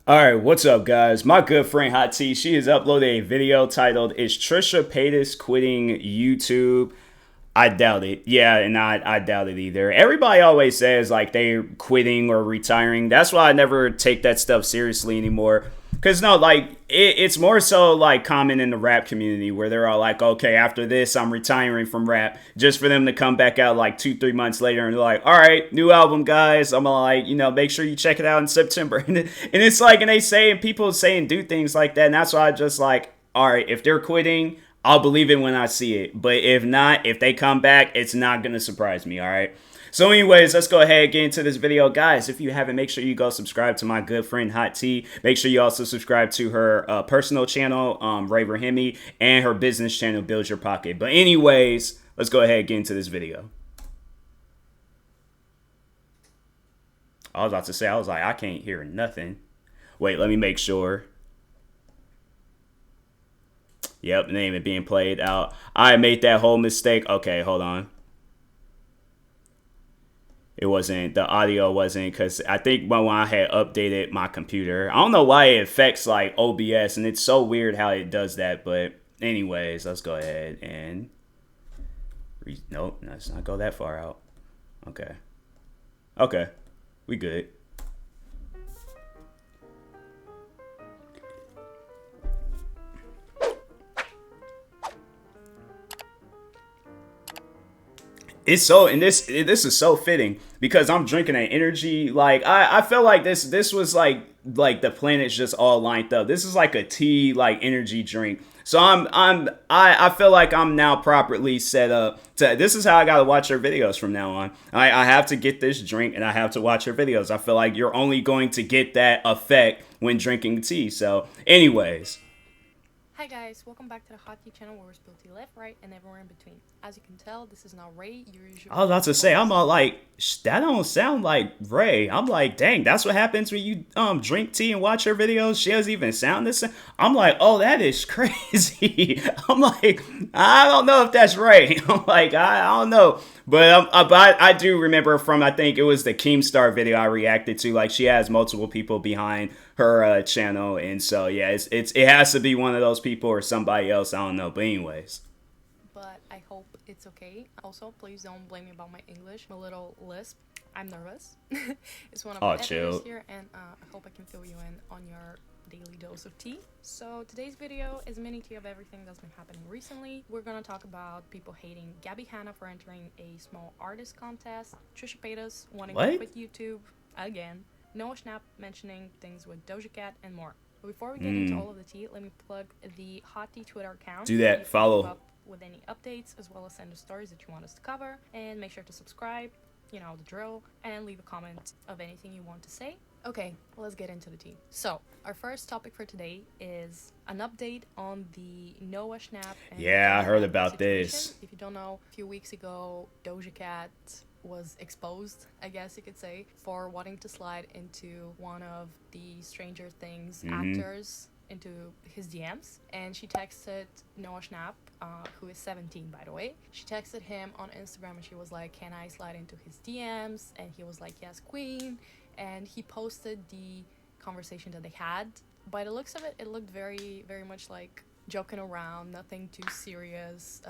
Alright, what's up, guys? My good friend Hot T, she has uploaded a video titled, Is Trisha Paytas Quitting YouTube? I doubt it. Yeah, and I doubt it either. Everybody always says like they're quitting or retiring. That's why I never take that stuff seriously anymore. Cause no, like it's more so like common in the rap community where they're all like, okay, after this, I'm retiring from rap, just for them to come back out like 2-3 months later and they're like, all right, new album, guys. I'm like, make sure you check it out in September. And it's like, and they say, and people say and do things like that, and that's why I just like, all right, if they're quitting, I'll believe it when I see it. But if not, if they come back, it's not going to surprise me, all right? So anyways, let's go ahead and get into this video. Guys, if you haven't, make sure you go subscribe to my good friend Hot T. Make sure you also subscribe to her personal channel, Ray Rahimi, and her business channel, Build Your Pocket. But anyways, let's go ahead and get into this video. I was about to say, I was like, I can't hear nothing. Wait, let me make sure. Yep, name it being played out. I made that whole mistake. Okay, hold on. It wasn't, the audio wasn't, because I think when I had updated my computer, I don't know why it affects like OBS, and it's so weird how it does that. But anyways, let's go ahead and nope, let's not go that far out. Okay, we good. It's so, and this is so fitting because I'm drinking an energy. Like I feel like this was like the planets just all lined up. This is like a tea like energy drink. So I feel like I'm now properly set up to, this is how I gotta watch her videos from now on. I have to get this drink and I have to watch her videos. I feel like you're only going to get that effect when drinking tea. So anyways. Hi guys, welcome back to the Hot Tea channel where we spill tea left, right, and everywhere in between. As you can tell, this is not Ray, your usual. I was about to say, I'm all like, that don't sound like Ray. I'm like, dang, that's what happens when you drink tea and watch her videos. She doesn't even sound the same. I'm like, oh, that is crazy. I'm like, I don't know if that's Ray. I'm like, I don't know. But I do remember from, I think it was the Keemstar video I reacted to. Like, she has multiple people behind her channel, and so yeah, it has to be one of those people or somebody else. I don't know. But anyways. But I hope it's okay. Also, please don't blame me about my English. I'm a little lisp. I'm nervous. It's one of my editors here, and I hope I can fill you in on your daily dose of tea. So today's video is a mini tea of everything that's been happening recently. We're gonna talk about people hating Gabby Hanna for entering a small artist contest, Trisha Paytas wanting to quit YouTube again, Noah Schnapp mentioning things with Doja Cat, and more. But before we get into all of the tea, let me plug the Hot Tea Twitter account. Do that. Follow with any updates, as well as send us stories that you want us to cover, and make sure to subscribe, you know the drill, and leave a comment of anything you want to say. Okay, let's get into the tea. So our first topic for today is an update on the Noah Schnapp and I heard about situation. This. If you don't know, a few weeks ago Doja Cat was exposed, I guess you could say, for wanting to slide into one of the Stranger Things actors into his DMs, and she texted Noah Schnapp, who is 17 by the way. She texted him on Instagram and she was like, can I slide into his DMs? And he was like, yes, queen. And he posted the conversation that they had. By the looks of it, it looked very, very much like joking around, nothing too serious.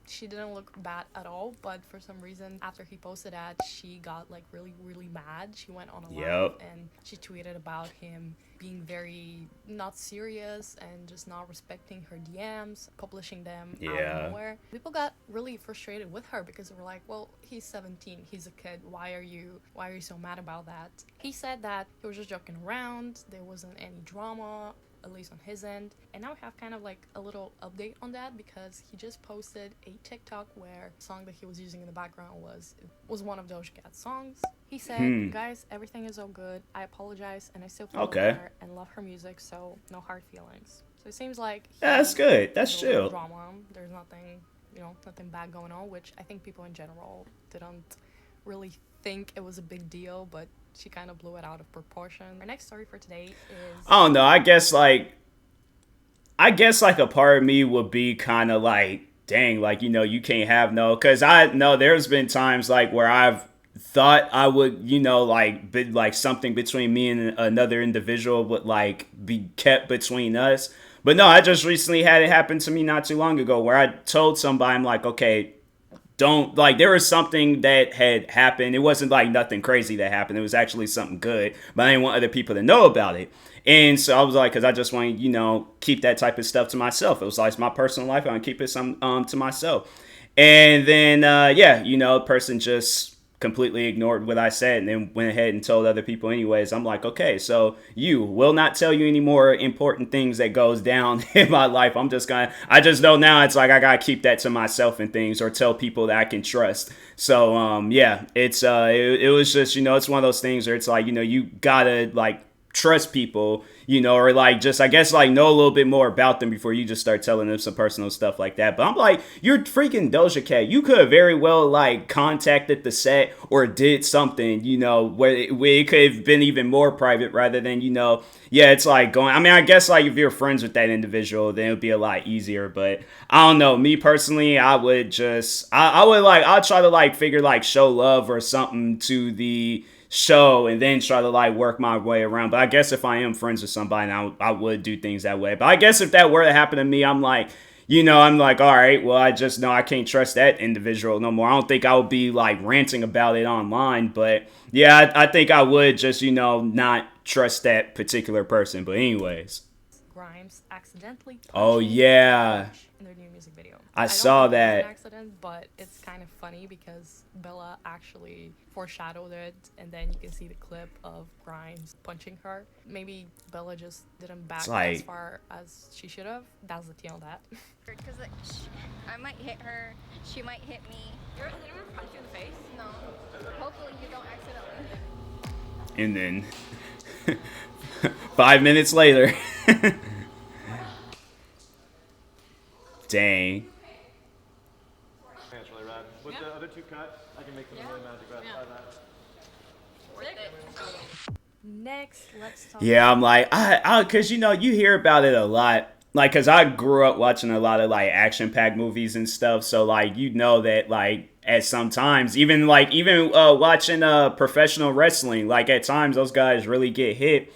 She didn't look bad at all, but for some reason after he posted that, she got like really, really mad. She went on a live and she tweeted about him being very not serious and just not respecting her DMs, publishing them out of nowhere. People got really frustrated with her because they were like, well, he's 17, he's a kid, why are you so mad about that? He said that he was just joking around, there wasn't any drama, at least on his end. And now we have kind of like a little update on that because he just posted a TikTok where the song that he was using in the background was one of Doja Cat's songs. He said, guys, everything is all good. I apologize and I still follow her and love her music, so no hard feelings. So it seems like that's good. That's chill. Drama. There's nothing, nothing bad going on, which I think people in general didn't really think it was a big deal, but she kind of blew it out of proportion. Our next story for today is, I don't know, I guess like a part of me would be kind of like, dang, like, you can't have no, because I know there's been times like where I've thought I would, like, be like something between me and another individual would like be kept between us. But no, I just recently had it happen to me not too long ago where I told somebody, I'm like, okay, don't, like, there was something that had happened. It wasn't like nothing crazy that happened. It was actually something good, but I didn't want other people to know about it. And so I was like, because I just want to, keep that type of stuff to myself. It was like my personal life. I want to keep it to myself. And then, yeah, the person just completely ignored what I said and then went ahead and told other people anyways. I'm like, okay, so you will not tell you any more important things that goes down in my life. I just know now it's like I gotta keep that to myself and things, or tell people that I can trust. So yeah, it was just, it's one of those things where it's like, you gotta like trust people, or like just, I guess, like know a little bit more about them before you just start telling them some personal stuff like that. But I'm like, you're freaking Doja Cat. You could have very well like contacted the set or did something, where it could have been even more private rather than, yeah, it's like going, I mean, I guess like if you're friends with that individual, then it would be a lot easier. But I don't know. Me personally, I would just, I would like, I'll try to like figure like show love or something to the show and then try to like work my way around. But I guess if I am friends with somebody, I would do things that way. But I guess if that were to happen to me, I'm like, I'm like, all right, well, I just know I can't trust that individual no more. I don't think I would be like ranting about it online, but yeah, I think I would just, not trust that particular person. But anyways. Grimes accidentally Oh yeah, in their new music video. I saw that. It was an accident, but it's kind of funny because Bella actually foreshadowed it, and then you can see the clip of Grimes punching her. Maybe Bella just didn't back as far as she should have. That's the tea on that. Because like, I might hit her, she might hit me. Has anyone punched you in the face? No. Hopefully you don't accidentally. And then 5 minutes later. Dang. That's really rad. With the other two cut, I can make them really magic rad. Next, let's talk. Yeah, I'm like, cause you hear about it a lot. Like, cause I grew up watching a lot of like action-packed movies and stuff. So like, that like at some times, even watching professional wrestling, like at times those guys really get hit.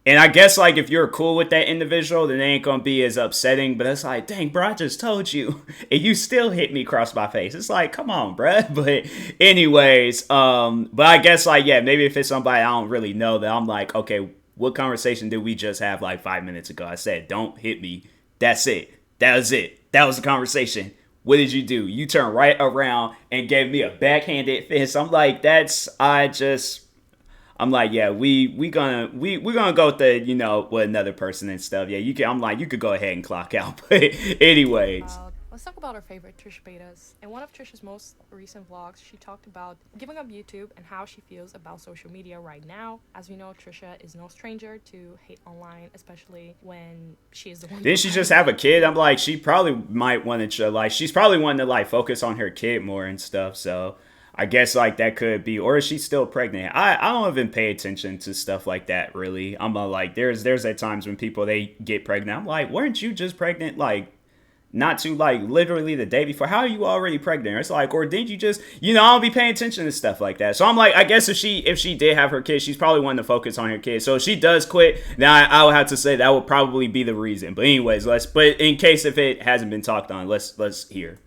And I guess, like, if you're cool with that individual, then they ain't gonna be as upsetting. But it's like, dang, bro, I just told you. And you still hit me across my face. It's like, come on, bro. But anyways, but I guess, like, yeah, maybe if it's somebody I don't really know, that I'm like, okay, what conversation did we just have, like, 5 minutes ago? I said, don't hit me. That's it. That was it. That was the conversation. What did you do? You turned right around and gave me a backhanded fist. I'm like, I'm like, yeah, we're gonna go with the, with another person and stuff. Yeah, you can. I'm like, you could go ahead and clock out. But anyways, let's talk about our favorite Trisha Paytas. In one of Trisha's most recent vlogs, she talked about giving up YouTube and how she feels about social media right now. As we know, Trisha is no stranger to hate online, especially when she is the one. Didn't she just have a kid? I'm like, she probably might want to like, she's probably wanting to like focus on her kid more and stuff. So I guess like that could be, or is she still pregnant? I don't even pay attention to stuff like that really. I'm like, there's at times when people they get pregnant. I'm like, weren't you just pregnant like not too like literally the day before? How are you already pregnant? It's like, or didn't you just, I don't be paying attention to stuff like that. So I'm like, I guess if she did have her kid, she's probably wanting to focus on her kid. So if she does quit, then I would have to say that would probably be the reason. But anyways, but in case if it hasn't been talked on, let's hear.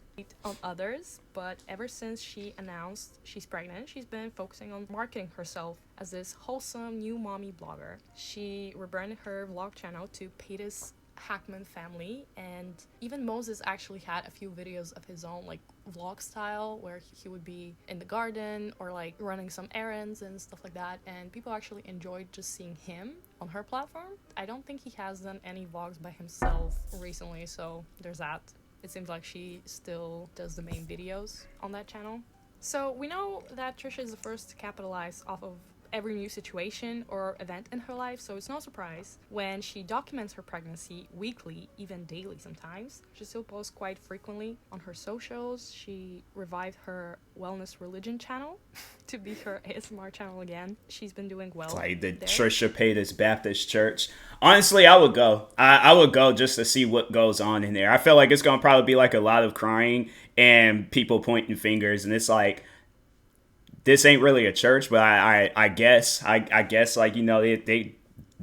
On others, but ever since she announced she's pregnant, she's been focusing on marketing herself as this wholesome new mommy blogger. She rebranded her vlog channel to Paytas Hackman Family, and even Moses actually had a few videos of his own like vlog style where he would be in the garden or like running some errands and stuff like that, and people actually enjoyed just seeing him on her platform. I don't think he has done any vlogs by himself recently, so there's that. It seems like she still does the main videos on that channel. So we know that Trisha is the first to capitalize off of every new situation or event in her life, so it's no surprise when she documents her pregnancy weekly, even daily sometimes. She still posts quite frequently on her socials. She revived her wellness religion channel to be her ASMR channel again. She's been doing well. It's like the there. Trisha Paytas Baptist Church. Honestly, I would go. I would go just to see what goes on in there. I feel like it's gonna probably be like a lot of crying and people pointing fingers, and it's like, this ain't really a church, but I guess like, you know, they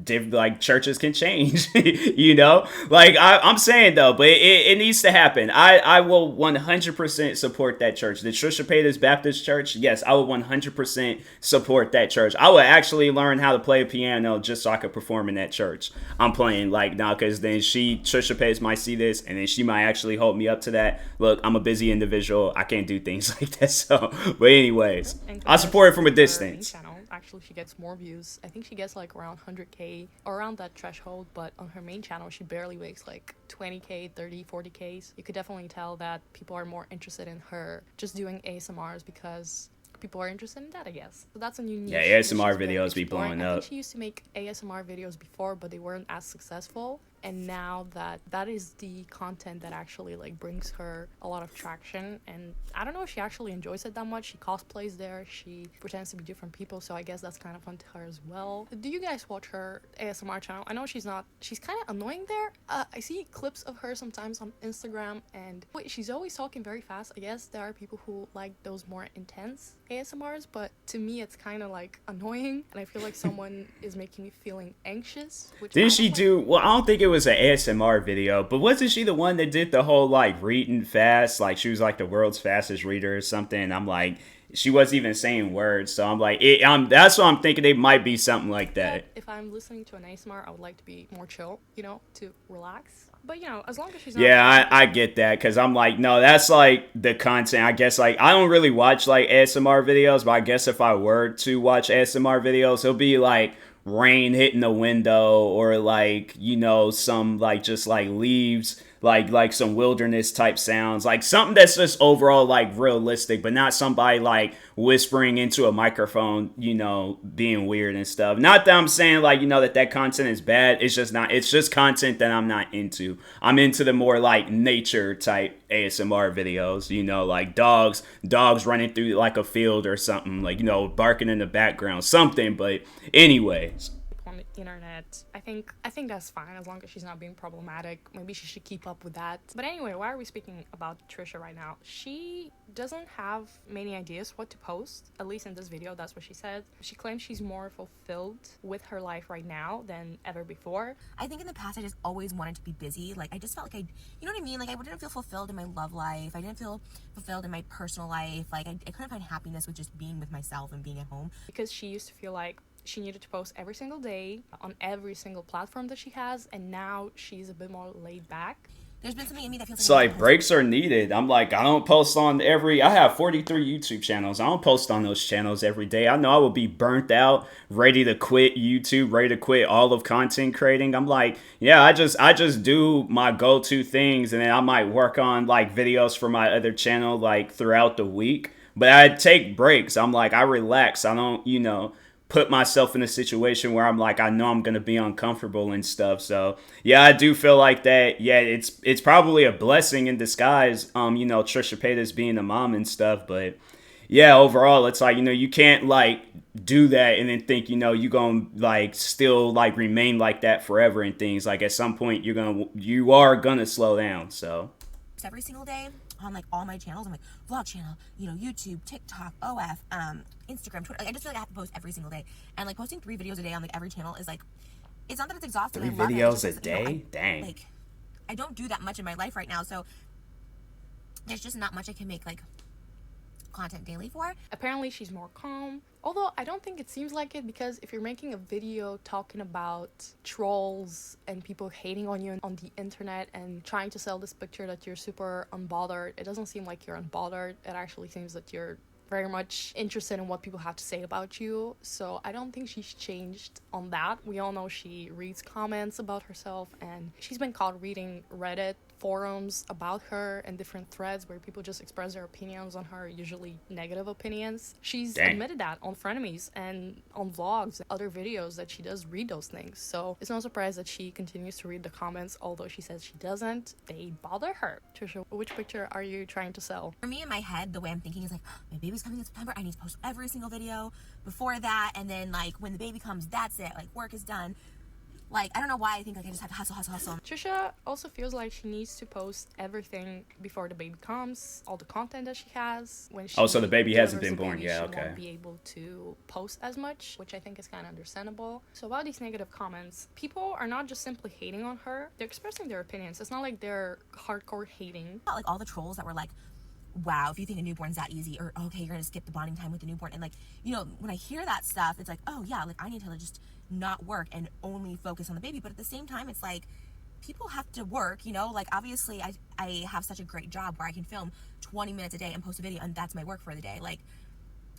like churches can change, you know, like I'm saying though, but it needs to happen. I will 100% support that church, the Trisha Paytas Baptist Church. Yes, I will 100% support that church. I would actually learn how to play a piano just so I could perform in that church I'm playing like now, because then Trisha Paytas might see this and then she might actually hold me up to that. Look, I'm a busy individual, I can't do things like that. So but anyways, I support it from a distance. Actually, she gets more views. I think she gets like around 100k or around that threshold, but on her main channel she barely makes like 20k, 30, 40ks. You could definitely tell that people are more interested in her just doing ASMRs because people are interested in that, I guess. So that's a new niche. Yeah, ASMR videos be blowing up. I think she used to make ASMR videos before, but they weren't as successful. And now that is the content that actually like brings her a lot of traction. And I don't know if she actually enjoys it that much. She cosplays there, she pretends to be different people, so I guess that's kind of fun to her as well. Do you guys watch her ASMR channel? I know she's kind of annoying there. I see clips of her sometimes on Instagram and she's always talking very fast. I guess there are people who like those more intense ASMRs, but to me it's kind of like annoying and I feel like someone is making me feeling anxious. Didn't she do, well, I don't think it was an ASMR video, but wasn't she the one that did the whole like reading fast, like she was like the world's fastest reader or something? And I'm like, she wasn't even saying words, so I'm like, that's what I'm thinking. It might be something like that. If I'm listening to an ASMR, I would like to be more chill, you know, to relax. But you know, as long as she's not. Yeah, I get that, because I'm like, no, that's like the content. I guess like I don't really watch like ASMR videos, but I guess if I were to watch ASMR videos, it'll be like rain hitting the window or like, you know, some like just like leaves, like some wilderness type sounds, like something that's just overall like realistic, but not somebody like whispering into a microphone, you know, being weird and stuff. Not that I'm saying like, you know, that content is bad. It's just content that I'm not into. I'm into the more like nature type ASMR videos, you know, like dogs running through like a field or something, like, you know, barking in the background, something. But anyways, on the internet, I think that's fine as long as she's not being problematic. Maybe she should keep up with that. But anyway, why are we speaking about Trisha right now? She doesn't have many ideas what to post, at least in this video. That's what she said. She claims she's more fulfilled with her life right now than ever before. I think in the past I just always wanted to be busy. Like I just felt like you know what I mean? Like I didn't feel fulfilled in my love life. I didn't feel fulfilled in my personal life. Like I couldn't find happiness with just being with myself and being at home. Because she used to feel like she needed to post every single day on every single platform that she has, and now she's a bit more laid back. There's been something in me that feels it's like breaks are needed. I'm like, I don't post on I have 43 YouTube channels. I don't post on those channels every day. I know I will be burnt out, ready to quit YouTube, ready to quit all of content creating. I'm like, yeah, I just do my go-to things, and then I might work on like videos for my other channel like throughout the week. But I take breaks. I'm like, I relax. I don't, you know, put myself in a situation where I'm like, I know I'm going to be uncomfortable and stuff. So yeah, I do feel like that. Yeah, it's probably a blessing in disguise, you know, Trisha Paytas being a mom and stuff. But yeah, overall, it's like, you know, you can't like do that and then think, you know, you gonna like still like remain like that forever and things. Like at some point you are gonna slow down. So every single day on like all my channels, I'm like vlog channel, you know, YouTube, TikTok, OF, Instagram, Twitter. Like, I just feel like I have to post every single day, and like posting 3 videos a day on like every channel is like, it's not that it's exhausting. 3 videos a day? Dang. Like, I don't do that much in my life right now, so there's just not much I can make like content daily for. Apparently she's more calm, although I don't think it seems like it, because if you're making a video talking about trolls and people hating on you on the internet and trying to sell this picture that you're super unbothered, it doesn't seem like you're unbothered. It actually seems that you're very much interested in what people have to say about you. So I don't think she's changed on that. We all know she reads comments about herself, and she's been caught reading Reddit forums about her and different threads where people just express their opinions on her, usually negative opinions. She's admitted that on Frenemies and on vlogs and other videos that she does read those things. So it's no surprise that she continues to read the comments, although she says she doesn't. They bother her. Trisha, which picture are you trying to sell? For me in my head, the way I'm thinking is like, my baby's coming in September, I need to post every single video before that, and then like when the baby comes, that's it, like work is done. Like, I don't know why I think like I just have to hustle. Trisha also feels like she needs to post everything before the baby comes, all the content that she has. When she so the baby hasn't been delivers the born baby, yet, she okay. won't be able to post as much, which I think is kind of understandable. So about these negative comments, people are not just simply hating on her, they're expressing their opinions. It's not like they're hardcore hating. Like all the trolls that were like, wow, if you think a newborn's that easy, or okay, you're gonna skip the bonding time with the newborn, and like, you know, when I hear that stuff, it's like, oh yeah, like I need to just not work and only focus on the baby. But at the same time, it's like people have to work, you know, like obviously I have such a great job where I can film 20 minutes a day and post a video, and that's my work for the day. Like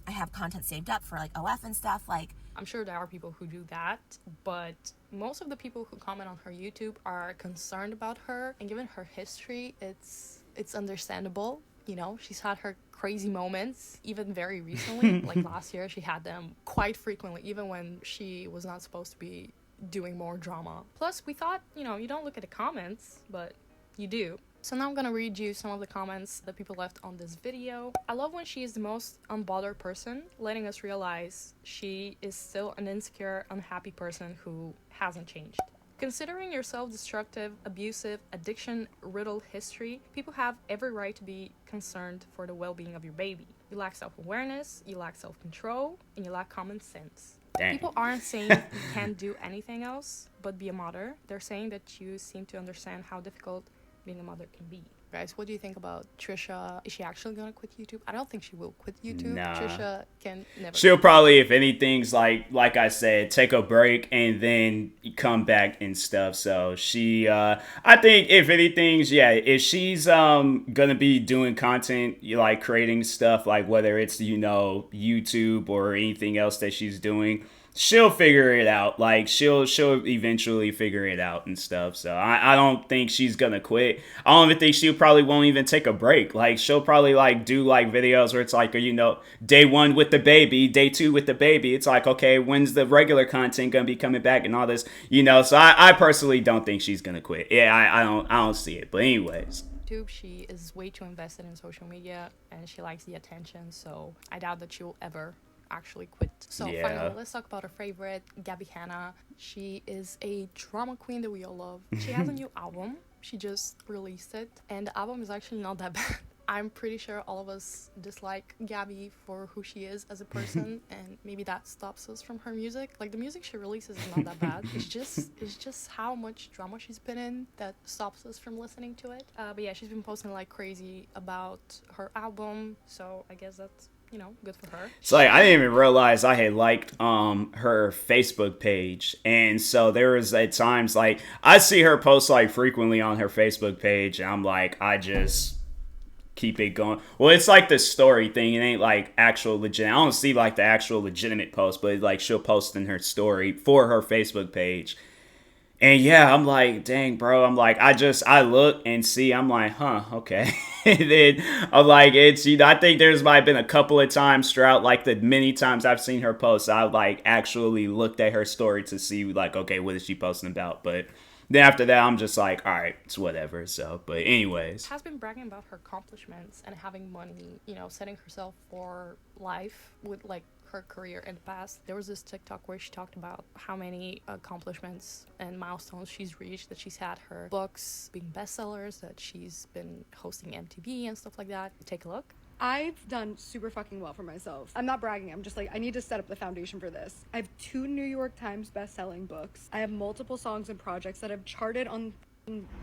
I have content saved up for like OF and stuff. Like I'm sure there are people who do that, but most of the people who comment on her YouTube are concerned about her, and given her history, it's understandable. You know, she's had her crazy moments, even very recently. Like last year, she had them quite frequently, even when she was not supposed to be doing more drama. Plus, we thought, you know, you don't look at the comments, but you do. So now I'm gonna read you some of the comments that people left on this video. I love when she is the most unbothered person, letting us realize she is still an insecure, unhappy person who hasn't changed. Considering your self-destructive, abusive, addiction-riddled history, people have every right to be concerned for the well-being of your baby. You lack self-awareness, you lack self-control, and you lack common sense. Dang. People aren't saying you can't do anything else but be a mother. They're saying that you seem to understand how difficult being a mother can be. Guys, what do you think about Trisha? Is she actually gonna quit YouTube? I don't think she will quit YouTube. Nah. Trisha can never. She'll probably, if anything's like I said, take a break and then come back and stuff. So she, I think if anything's, yeah, if she's gonna be doing content, like creating stuff, like whether it's, you know, YouTube or anything else that she's doing, she'll figure it out. Like she'll eventually figure it out and stuff. So I don't think she's gonna quit. I don't even think she probably won't even take a break. Like she'll probably like do like videos where it's like, you know, day 1 with the baby, day 2 with the baby. It's like, okay, when's the regular content gonna be coming back and all this, you know? So I personally don't think she's gonna quit. Yeah, I don't see it. But anyways. YouTube, she is way too invested in social media and she likes the attention. So I doubt that she will ever actually quit. So Yeah. finally, let's talk about her favorite, Gabby Hanna. She is a drama queen that we all love. She has a new album. She just released it, and the album is actually not that bad. I'm pretty sure all of us dislike Gabby for who she is as a person, and maybe that stops us from her music. Like the music she releases is not that bad. It's just how much drama she's been in that stops us from listening to it. But yeah, she's been posting like crazy about her album, so I guess that's, you know, good for her. It's like I didn't even realize I had liked her Facebook page, and so there was at times like I see her post like frequently on her Facebook page, and I'm like, I just keep it going. Well, it's like the story thing. It ain't like actual legit. I don't see like the actual legitimate post, but like she'll post in her story for her Facebook page. And yeah, I'm like, dang, bro. I'm like, I look and see. I'm like, huh, okay. And then I'm like, it's, you know, I think there's might have been a couple of times throughout, like the many times I've seen her post, I've like actually looked at her story to see like, okay, what is she posting about? But then after that, I'm just like, all right, it's whatever. So, but anyways. Has been bragging about her accomplishments and having money, you know, setting herself for life with like her career in the past. There was this TikTok where she talked about how many accomplishments and milestones she's reached, that she's had her books being bestsellers, that she's been hosting MTV and stuff like that. Take a look. I've done super fucking well for myself. I'm not bragging. I'm just like, I need to set up the foundation for this. I have 2 New York Times best-selling books. I have multiple songs and projects that have charted on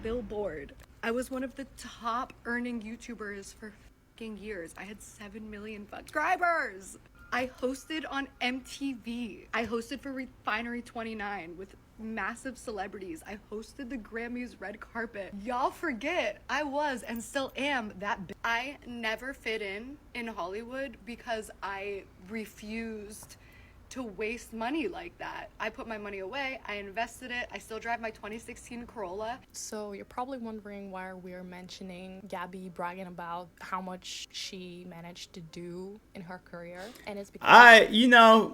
Billboard. I was one of the top earning YouTubers for fucking years. I had 7 million subscribers. I hosted on MTV. I hosted for Refinery 29 with massive celebrities. I hosted the Grammys red carpet. Y'all forget I was and still am that I never fit in Hollywood because I refused to waste money like that. I put my money away, I invested it, I still drive my 2016 Corolla. So you're probably wondering why we're mentioning Gabby bragging about how much she managed to do in her career. And it's because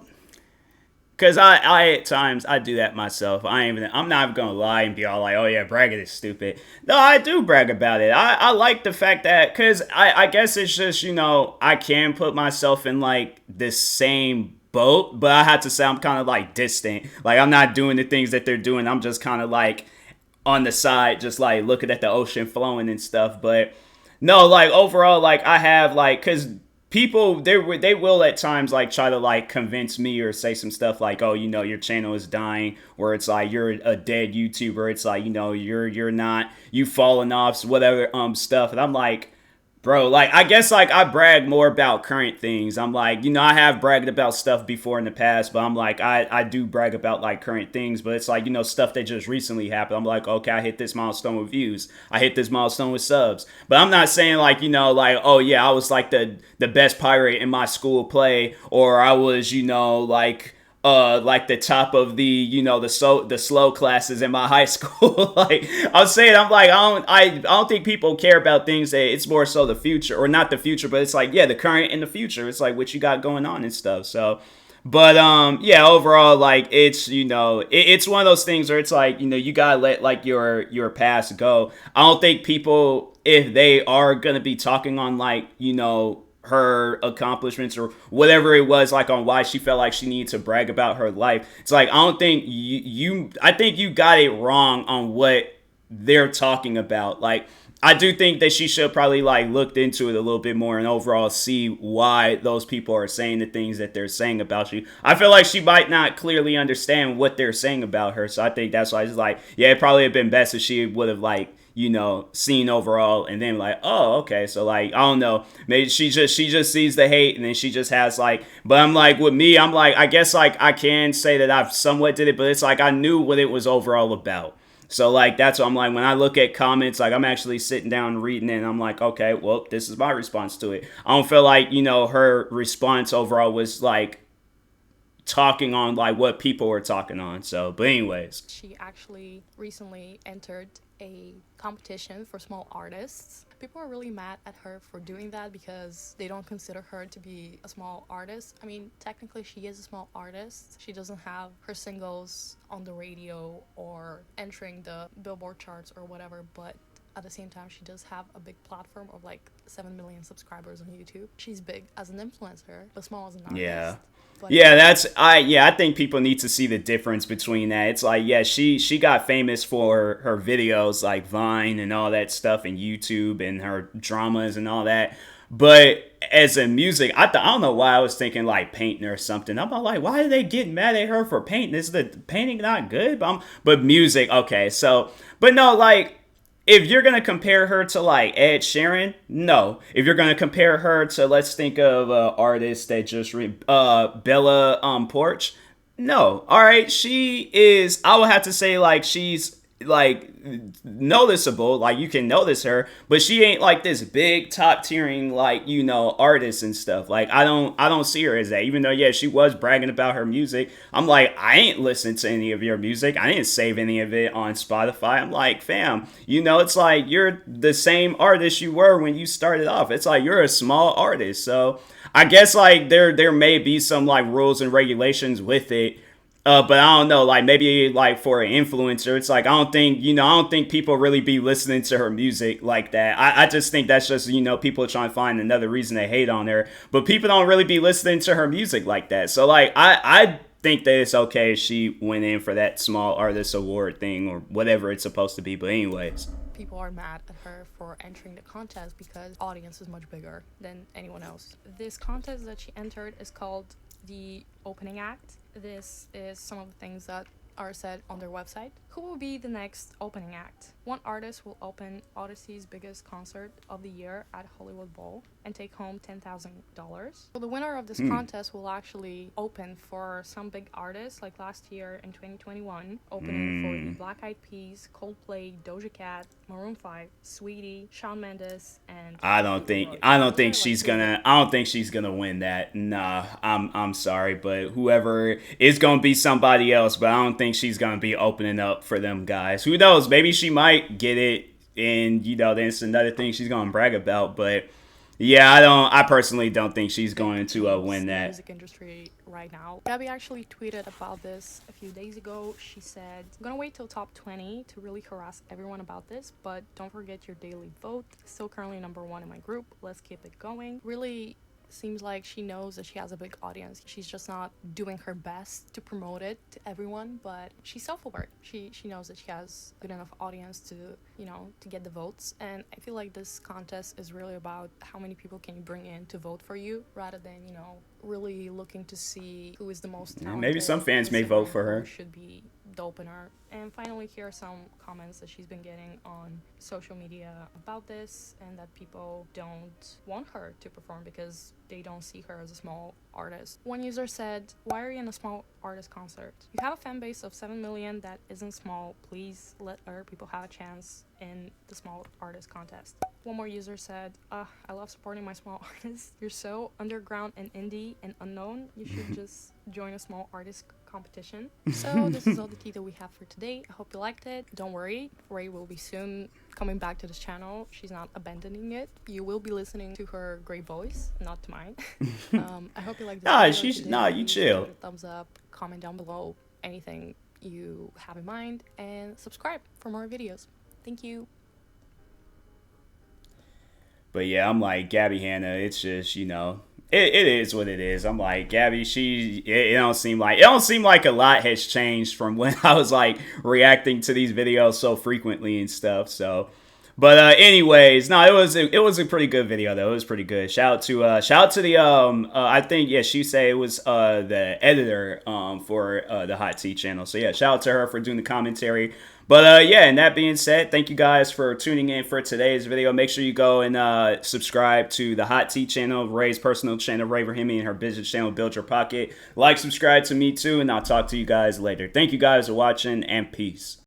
because I at times I do that myself. I'm not even gonna lie and be all like, oh yeah, bragging is stupid. No, I do brag about it. I like the fact that, because I guess it's just, you know, I can put myself in like the same boat, but I have to say I'm kind of like distant. Like I'm not doing the things that they're doing. I'm just kind of like on the side, just like looking at the ocean flowing and stuff. But no, like overall, like I have like, cause people they will at times like try to like convince me or say some stuff like, oh, you know, your channel is dying, or it's like you're a dead YouTuber. It's like, you know, you're not, you falling off, whatever stuff. And I'm like, bro, like, I guess, like, I brag more about current things. I'm like, you know, I have bragged about stuff before in the past, but I'm like, I do brag about, like, current things, but it's like, you know, stuff that just recently happened. I'm like, okay, I hit this milestone with views. I hit this milestone with subs. But I'm not saying, like, you know, like, oh, yeah, I was, like, the best pirate in my school play, or I was, you know, like the top of the, you know, the slow classes in my high school. Like I'm saying, I'm like, I don't think people care about things that it's more so the future, or not the future, but it's like, yeah, the current and the future. It's like what you got going on and stuff. So, but yeah, overall, like it's, you know, it's one of those things where it's like, you know, you gotta let like your past go. I don't think people, if they are gonna be talking on like, you know, her accomplishments or whatever it was, like on why she felt like she needed to brag about her life, it's like, I don't think I think you got it wrong on what they're talking about. Like I do think that she should probably like looked into it a little bit more and overall see why those people are saying the things that they're saying about you. I feel like she might not clearly understand what they're saying about her, so I think that's why it's like, yeah, it probably have been best if she would have like, you know, seen overall and then like, oh, okay, so like, I don't know, maybe she just sees the hate and then she just has like, but I'm like, with me, I'm like, I guess like I can say that I've somewhat did it, but it's like I knew what it was overall about. So like that's what I'm like, when I look at comments, like I'm actually sitting down reading it and I'm like, okay, well, this is my response to it. I don't feel like, you know, her response overall was like talking on like what people were talking on. So, but anyways, She actually recently entered a competition for small artists. People are really mad at her for doing that because they don't consider her to be a small artist. I mean, technically she is a small artist. She doesn't have her singles on the radio or entering the Billboard charts or whatever, but at the same time, she does have a big platform of like 7 million subscribers on YouTube. She's big as an influencer, but small as an artist. yeah. But Yeah, I think people need to see the difference between that. It's like, yeah, she got famous for her videos like Vine and all that stuff, and YouTube and her dramas and all that. But as a music, I don't know why I was thinking like painting or something. I'm like, why are they getting mad at her for painting? Is the painting not good? But music, okay. So, but no, like, if you're going to compare her to like Ed Sheeran, no. If you're going to compare her to, let's think of artists that just Bella Porch, no. All right, she is, I would have to say like she's like noticeable, like you can notice her, but she ain't like this big top tiering like, you know, artist and stuff. Like I don't see her as that, even though yeah, she was bragging about her music. I'm like, I ain't listened to any of your music, I didn't save any of it on Spotify. I'm like, fam, you know, it's like you're the same artist you were when you started off. It's like you're a small artist. So I guess like there may be some like rules and regulations with it. But I don't know, like maybe like for an influencer, it's like I don't think people really be listening to her music like that. I just think that's just, you know, people trying to find another reason to hate on her. But people don't really be listening to her music like that. So like I think that it's okay if she went in for that small artist award thing or whatever it's supposed to be. But anyways. people are mad at her for entering the contest because the audience is much bigger than anyone else. This contest that she entered is called the Opening Act. This is some of the things that are said on their website. Who will be the next opening act? One artist will open Odyssey's biggest concert of the year at Hollywood Bowl and take home $10,000. So the winner of this contest will actually open for some big artists, like last year in 2021, opening for the Black Eyed Peas, Coldplay, Doja Cat, Maroon 5, Sweetie, Shawn Mendes, and I don't think she's gonna win that. Nah, I'm sorry, but whoever is gonna be somebody else, but I don't think she's gonna be opening up for them guys. Who knows? Maybe she might get it, and you know, then it's another thing she's gonna brag about. But yeah, I personally don't think she's going to win that. Music industry right now. Gabby actually tweeted about this a few days ago. She said, I'm gonna wait till top 20 to really harass everyone about this, but don't forget your daily vote. Still currently #1 in my group. Let's keep it going. Really Seems like she knows that she has a big audience. She's just not doing her best to promote it to everyone, but she's self-aware. She knows that she has good enough audience to, you know, to get the votes. And I feel like this contest is really about how many people can you bring in to vote for you, rather than, you know, really looking to see who is the most talented. Maybe some fans may vote for her. Should be the opener. And finally, here are some comments that she's been getting on social media about this, and that people don't want her to perform because they don't see her as a small artist. One user said, "Why are you in a small artist concert? You have a fan base of 7 million that isn't small. Please let other people have a chance in the small artist contest." One more user said, "I love supporting my small artists. You're so underground and indie and unknown. You should just join a small artist competition." So this is all the tea that we have for today. I hope you liked it. Don't worry, Ray will be soon coming back to this channel. She's not abandoning it. You will be listening to her great voice, not to mine. I hope you liked this video. You chill. Give it a thumbs up, comment down below anything you have in mind, and subscribe for more videos. Thank you. But yeah, I'm like, Gabby Hanna, it's just, you know, it is what it is. I'm like, Gabby, it don't seem like a lot has changed from when I was like reacting to these videos so frequently and stuff. So, but anyways, no, it was a pretty good video though. It was pretty good. Shout out to the I think, yeah, she said it was the editor for the Hot Tea channel. So yeah, shout out to her for doing the commentary. But yeah, and that being said, thank you guys for tuning in for today's video. Make sure you go and subscribe to the Hot Tea channel, Ray's personal channel, Ray Rahimi, and her business channel, Build Your Pocket. Like, subscribe to me too, and I'll talk to you guys later. Thank you guys for watching, and peace.